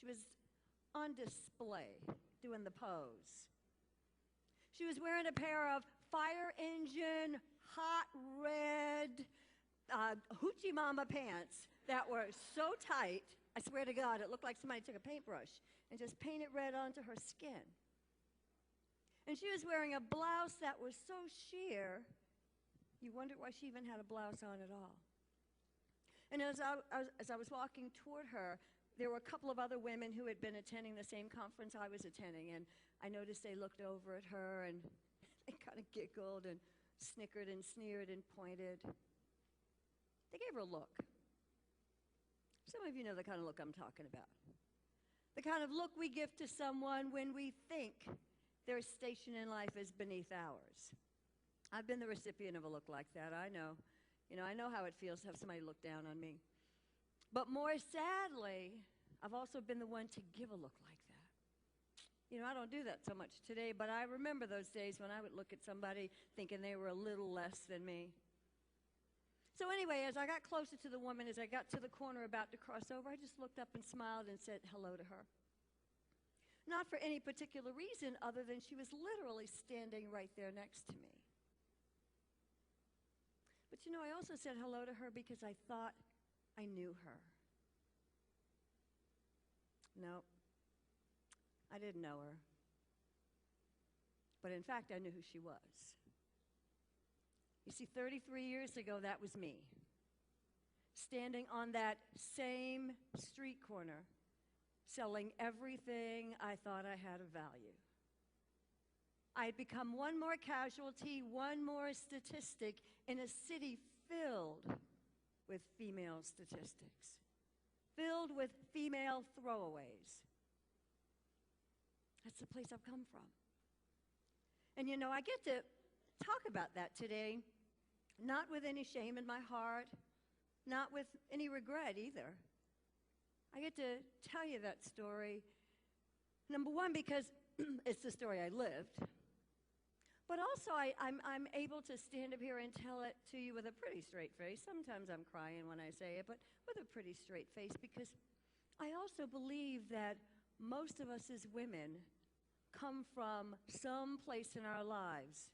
was on display, doing the pose. She was wearing a pair of fire engine, hot red, hoochie mama pants that were so tight, I swear to God, it looked like somebody took a paintbrush and just painted red onto her skin. And she was wearing a blouse that was so sheer, you wondered why she even had a blouse on at all. And as I was walking toward her, there were a couple of other women who had been attending the same conference I was attending, and I noticed they looked over at her and they kind of giggled and snickered and sneered and pointed. They gave her a look. Some of you know the kind of look I'm talking about. The kind of look we give to someone when we think their station in life is beneath ours. I've been the recipient of a look like that, I know. I know how it feels to have somebody look down on me. But more sadly, I've also been the one to give a look like that. I don't do that so much today, but I remember those days when I would look at somebody thinking they were a little less than me. So anyway, as I got closer to the woman, as I got to the corner about to cross over, I just looked up and smiled and said hello to her. Not for any particular reason other than she was literally standing right there next to me. But I also said hello to her because I thought I knew her. No, I didn't know her. But in fact, I knew who she was. You see, 33 years ago, that was me, standing on that same street corner, selling everything I thought I had of value. I had become one more casualty, one more statistic in a city filled with female statistics, filled with female throwaways. That's the place I've come from. And I get to talk about that today, not with any shame in my heart, not with any regret either. I get to tell you that story, number one, because it's the story I lived, but also I'm able to stand up here and tell it to you with a pretty straight face. Sometimes I'm crying when I say it, but with a pretty straight face, because I also believe that most of us as women come from some place in our lives